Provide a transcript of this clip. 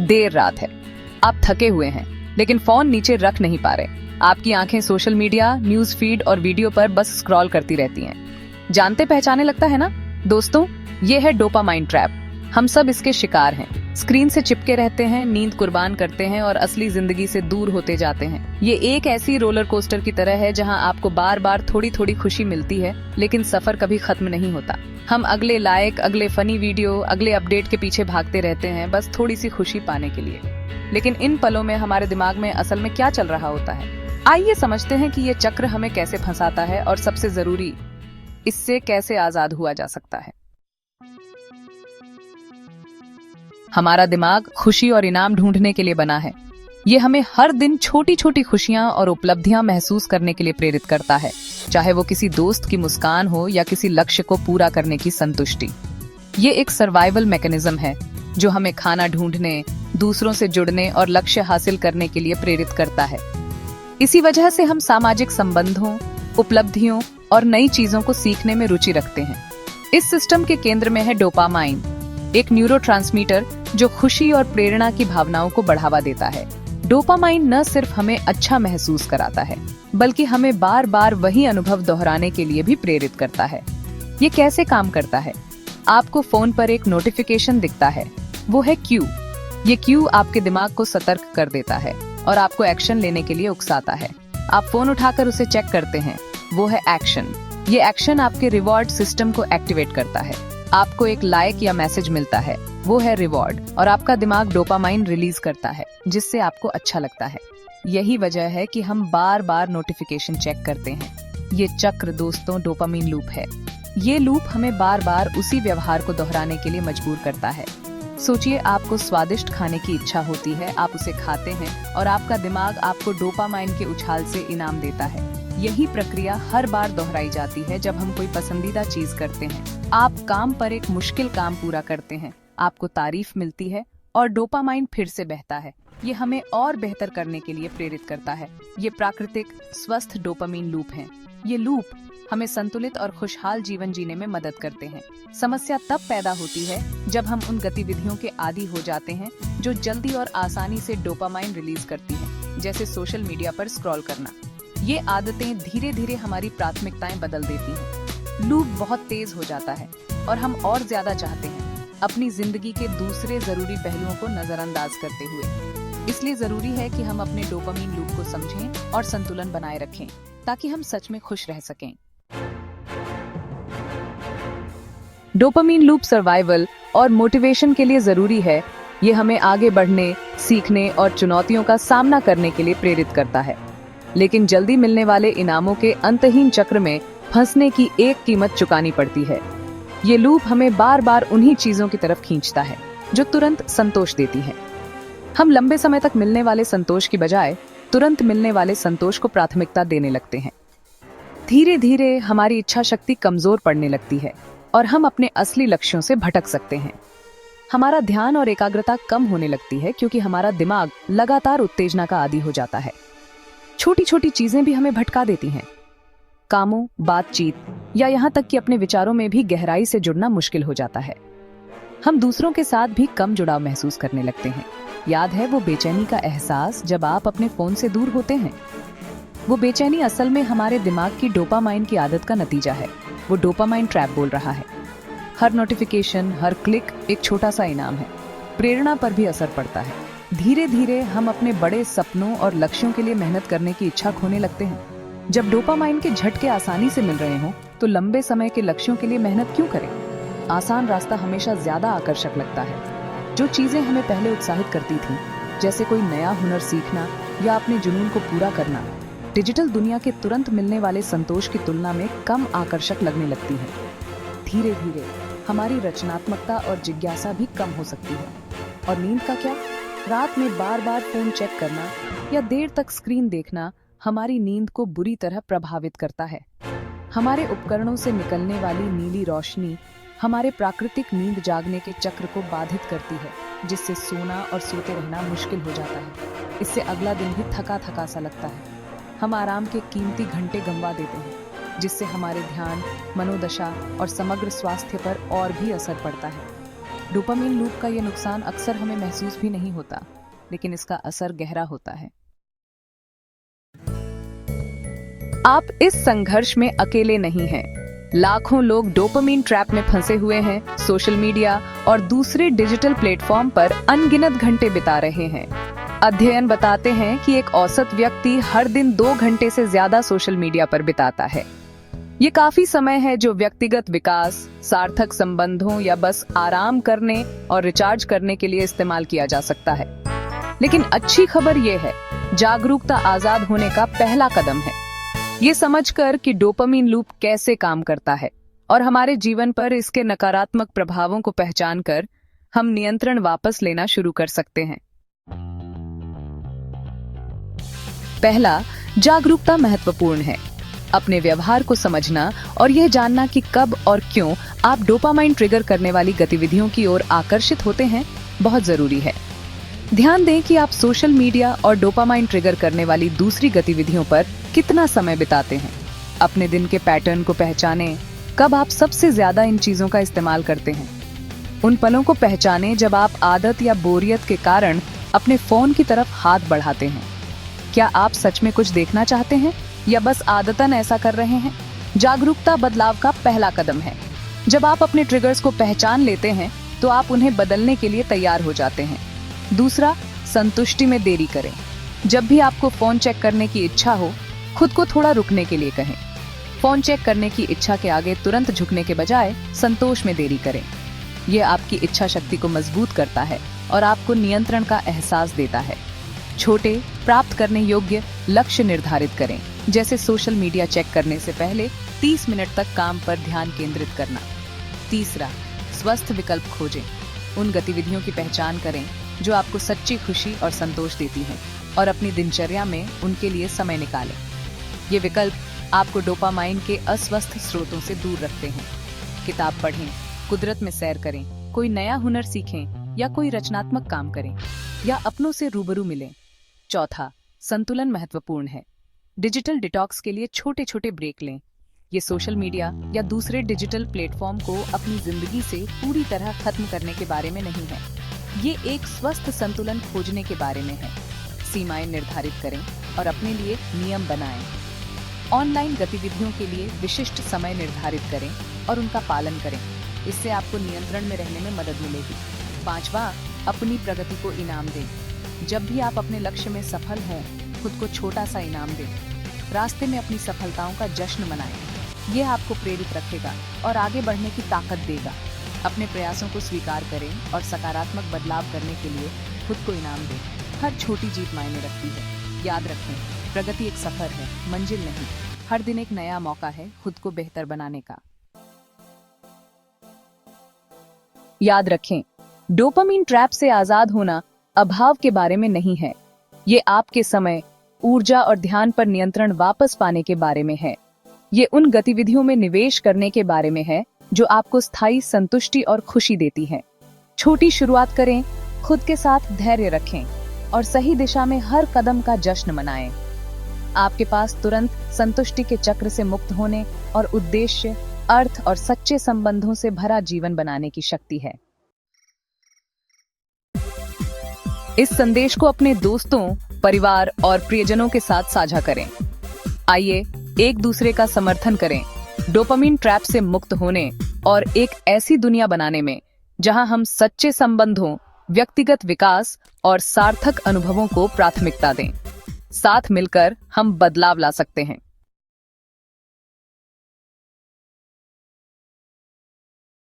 देर रात है, आप थके हुए हैं, लेकिन फोन नीचे रख नहीं पा रहे। आपकी आंखें सोशल मीडिया, न्यूज फीड और वीडियो पर बस स्क्रॉल करती रहती हैं। जानते पहचाने लगता है ना दोस्तों, ये है डोपामाइन ट्रैप। हम सब इसके शिकार हैं। स्क्रीन से चिपके रहते हैं, नींद कुर्बान करते हैं और असली जिंदगी से दूर होते जाते हैं। ये एक ऐसी रोलर कोस्टर की तरह है जहां आपको बार बार थोड़ी थोड़ी खुशी मिलती है, लेकिन सफर कभी खत्म नहीं होता। हम अगले लाइक, अगले फनी वीडियो, अगले अपडेट के पीछे भागते रहते हैं, बस थोड़ी सी खुशी पाने के लिए। लेकिन इन पलों में हमारे दिमाग में असल में क्या चल रहा होता है? आइए समझते हैं कि ये चक्र हमें कैसे फंसाता है और सबसे जरूरी, इससे कैसे आजाद हुआ जा सकता है। हमारा दिमाग खुशी और इनाम ढूंढने के लिए बना है। ये हमें हर दिन छोटी छोटी खुशियां और उपलब्धियां महसूस करने के लिए प्रेरित करता है, चाहे वो किसी दोस्त की मुस्कान हो या किसी लक्ष्य को पूरा करने की संतुष्टि। ये एक सर्वाइवल मैकेनिज्म है जो हमें खाना ढूंढने, दूसरों से जुड़ने और लक्ष्य हासिल करने के लिए प्रेरित करता है। इसी वजह से हम सामाजिक संबंधों, उपलब्धियों और नई चीजों को सीखने में रुचि रखते हैं। इस सिस्टम के केंद्र में है डोपामाइन, एक न्यूरोट्रांसमीटर जो खुशी और प्रेरणा की भावनाओं को बढ़ावा देता है। डोपामाइन न सिर्फ हमें अच्छा महसूस कराता है, बल्कि हमें बार बार वही अनुभव दोहराने के लिए भी प्रेरित करता है। ये कैसे काम करता है? आपको फोन पर एक नोटिफिकेशन दिखता है, वो है क्यू। ये क्यू आपके दिमाग को सतर्क कर देता है और आपको एक्शन लेने के लिए उकसाता है। आप फोन उठाकर उसे चेक करते हैं, वो है एक्शन। ये एक्शन आपके रिवॉर्ड सिस्टम को एक्टिवेट करता है। आपको एक लाइक या मैसेज मिलता है, वो है रिवॉर्ड, और आपका दिमाग डोपामाइन रिलीज करता है, जिससे आपको अच्छा लगता है। यही वजह है कि हम बार बार नोटिफिकेशन चेक करते हैं। ये चक्र दोस्तों डोपामाइन लूप है। ये लूप हमें बार बार उसी व्यवहार को दोहराने के लिए मजबूर करता है। सोचिए, आपको स्वादिष्ट खाने की इच्छा होती है, आप उसे खाते हैं और आपका दिमाग आपको डोपामाइन के उछाल से इनाम देता है। यही प्रक्रिया हर बार दोहराई जाती है जब हम कोई पसंदीदा चीज करते हैं। आप काम पर एक मुश्किल काम पूरा करते हैं, आपको तारीफ मिलती है और डोपामाइन फिर से बहता है। ये हमें और बेहतर करने के लिए प्रेरित करता है। ये प्राकृतिक स्वस्थ डोपामाइन लूप हैं। ये लूप हमें संतुलित और खुशहाल जीवन जीने में मदद करते हैं। समस्या तब पैदा होती है जब हम उन गतिविधियों के आदी हो जाते हैं जो जल्दी और आसानी से डोपामाइन रिलीज करती हैं, जैसे सोशल मीडिया पर स्क्रॉल करना। ये आदतें धीरे धीरे हमारी प्राथमिकताएं बदल देती हैं। लूप बहुत तेज हो जाता है और हम और ज्यादा चाहते हैं, अपनी जिंदगी के दूसरे जरूरी पहलुओं को नजरअंदाज करते हुए। इसलिए जरूरी है कि हम अपने डोपामाइन लूप को समझें और संतुलन बनाए रखें, ताकि हम सच में खुश रह सकें। डोपामाइन लूप सर्वाइवल और मोटिवेशन के लिए जरूरी है। ये हमें आगे बढ़ने, सीखने और चुनौतियों का सामना करने के लिए प्रेरित करता है। लेकिन जल्दी मिलने वाले इनामों के अंतहीन चक्र में फंसने की एक कीमत चुकानी पड़ती है। ये लूप हमें बार बार उन्हीं चीजों की तरफ खींचता है जो तुरंत संतोष देती हैं। हम लंबे समय तक मिलने वाले संतोष की बजाय तुरंत मिलने वाले संतोष को प्राथमिकता देने लगते हैं। धीरे धीरे हमारी इच्छा शक्ति कमजोर पड़ने लगती है और हम अपने असली लक्ष्यों से भटक सकते हैं। हमारा ध्यान और एकाग्रता कम होने लगती है क्योंकि हमारा दिमाग लगातार उत्तेजना का आदी हो जाता है। छोटी छोटी चीजें भी हमें भटका देती हैं। कामों, बातचीत या यहाँ तक कि अपने विचारों में भी गहराई से जुड़ना मुश्किल हो जाता है। हम दूसरों के साथ भी कम जुड़ाव महसूस करने लगते हैं। याद है वो बेचैनी का एहसास जब आप अपने फोन से दूर होते हैं? वो बेचैनी असल में हमारे दिमाग की डोपामाइन की आदत का नतीजा है। वो डोपामाइन ट्रैप बोल रहा है। हर नोटिफिकेशन, हर क्लिक एक छोटा सा इनाम है। प्रेरणा पर भी असर पड़ता है। धीरे धीरे हम अपने बड़े सपनों और लक्ष्यों के लिए मेहनत करने की इच्छा खोने लगते हैं। जब डोपामाइन के झटके आसानी से मिल रहे हों, तो लंबे समय के लक्ष्यों के लिए मेहनत क्यों करें? आसान रास्ता हमेशा ज्यादा आकर्षक लगता है। जो चीजें हमें पहले उत्साहित करती थीं, जैसे कोई नया हुनर सीखना या अपने जुनून को पूरा करना, डिजिटल दुनिया के तुरंत मिलने वाले संतोष की तुलना में कम आकर्षक लगने लगती है। धीरे धीरे हमारी रचनात्मकता और जिज्ञासा भी कम हो सकती है। और नींद का क्या? रात में बार बार फोन चेक करना या देर तक स्क्रीन देखना हमारी नींद को बुरी तरह प्रभावित करता है। हमारे उपकरणों से निकलने वाली नीली रोशनी हमारे प्राकृतिक नींद जागने के चक्र को बाधित करती है, जिससे सोना और सोते रहना मुश्किल हो जाता है। इससे अगला दिन भी थका थका सा लगता है। हम आराम के कीमती घंटे गंवा देते हैं, जिससे हमारे ध्यान, मनोदशा और समग्र स्वास्थ्य पर और भी असर पड़ता है। डोपामीन लूप का ये नुकसान अक्सर हमें महसूस भी नहीं होता, लेकिन इसका असर गहरा होता है। आप इस संघर्ष में अकेले नहीं हैं। लाखों लोग डोपामीन ट्रैप में फंसे हुए हैं, सोशल मीडिया और दूसरे डिजिटल प्लेटफॉर्म पर अनगिनत घंटे बिता रहे हैं। अध्ययन बताते हैं कि एक औसत व्यक्ति हर दिन 2 घंटे से ज्यादा सोशल मीडिया पर बिताता है। ये काफी समय है जो व्यक्तिगत विकास, सार्थक संबंधों या बस आराम करने और रिचार्ज करने के लिए इस्तेमाल किया जा सकता है। लेकिन अच्छी खबर ये है, जागरूकता आजाद होने का पहला कदम है। ये समझकर कि डोपामीन लूप कैसे काम करता है और हमारे जीवन पर इसके नकारात्मक प्रभावों को पहचानकर हम नियंत्रण वापस लेना शुरू कर सकते हैं। पहला, जागरूकता महत्वपूर्ण है। अपने व्यवहार को समझना और यह जानना कि कब और क्यों आप डोपामाइन ट्रिगर करने वाली गतिविधियों की ओर आकर्षित होते हैं, बहुत जरूरी है। ध्यान दें कि आप सोशल मीडिया और डोपामाइन ट्रिगर करने वाली दूसरी गतिविधियों पर कितना समय बिताते हैं। अपने दिन के पैटर्न को पहचानें, कब आप सबसे ज्यादा इन चीजों का इस्तेमाल करते हैं। उन पलों को पहचानें जब आप आदत या बोरियत के कारण अपने फोन की तरफ हाथ बढ़ाते हैं। क्या आप सच में कुछ देखना चाहते हैं या बस आदतन ऐसा कर रहे हैं? जागरूकता बदलाव का पहला कदम है। जब आप अपने ट्रिगर्स को पहचान लेते हैं तो आप उन्हें बदलने के लिए तैयार हो जाते हैं। दूसरा, संतुष्टि में देरी करें। जब भी आपको फोन चेक करने की इच्छा हो, खुद को थोड़ा रुकने के लिए कहें। फोन चेक करने की इच्छा के आगे तुरंत झुकने के बजाय संतोष में देरी करें। यह आपकी इच्छा शक्ति को मजबूत करता है और आपको नियंत्रण का एहसास देता है। छोटे, प्राप्त करने योग्य लक्ष्य निर्धारित करें, जैसे सोशल मीडिया चेक करने से पहले 30 मिनट तक काम पर ध्यान केंद्रित करना। तीसरा, स्वस्थ विकल्प खोजें। उन गतिविधियों की पहचान करें जो आपको सच्ची खुशी और संतोष देती हैं और अपनी दिनचर्या में उनके लिए समय निकालें। ये विकल्प आपको डोपामाइन के अस्वस्थ स्रोतों से दूर रखते हैं। किताब पढ़ें, कुदरत में सैर करें, कोई नया हुनर सीखें या कोई रचनात्मक काम करें या अपनों से रूबरू मिलें। चौथा, संतुलन महत्वपूर्ण है। डिजिटल डिटॉक्स के लिए छोटे छोटे ब्रेक लें। ये सोशल मीडिया या दूसरे डिजिटल प्लेटफॉर्म को अपनी जिंदगी से पूरी तरह खत्म करने के बारे में नहीं है। ये एक स्वस्थ संतुलन खोजने के बारे में है। सीमाएं निर्धारित करें और अपने लिए नियम बनाएं। ऑनलाइन गतिविधियों के लिए विशिष्ट समय निर्धारित करें और उनका पालन करें। इससे आपको नियंत्रण में रहने में मदद मिलेगी। पांचवा, अपनी प्रगति को इनाम दें। जब भी आप अपने लक्ष्य में सफल हों, खुद को छोटा सा इनाम दें। रास्ते में अपनी सफलताओं का जश्न मनाएं। ये आपको प्रेरित रखेगा और आगे बढ़ने की ताकत देगा। अपने प्रयासों को स्वीकार करें और सकारात्मक बदलाव करने के लिए खुद को इनाम दें। हर छोटी जीत मायने रखती है। याद रखें, प्रगति एक सफर है, मंजिल नहीं। हर दिन एक नया मौका है खुद को बेहतर बनाने का। याद रखें, डोपामीन ट्रैप से आजाद होना अभाव के बारे में नहीं है। ये आपके समय, ऊर्जा और ध्यान पर नियंत्रण वापस पाने के बारे में है। ये उन गतिविधियों में निवेश करने के बारे में है जो आपको स्थायी संतुष्टि और खुशी देती हैं। छोटी शुरुआत करें, खुद के साथ धैर्य रखें और सही दिशा में हर कदम का जश्न मनाएं। आपके पास तुरंत संतुष्टि के चक्र से मुक्त होने और उद्देश्य, अर्थ और सच्चे संबंधों से भरा जीवन बनाने की शक्ति है। इस संदेश को अपने दोस्तों, परिवार और प्रियजनों के साथ साझा करें। आइए एक दूसरे का समर्थन करें, डोपामीन ट्रैप से मुक्त होने और एक ऐसी दुनिया बनाने में जहां हम सच्चे संबंधों, व्यक्तिगत विकास और सार्थक अनुभवों को प्राथमिकता दें। साथ मिलकर हम बदलाव ला सकते हैं।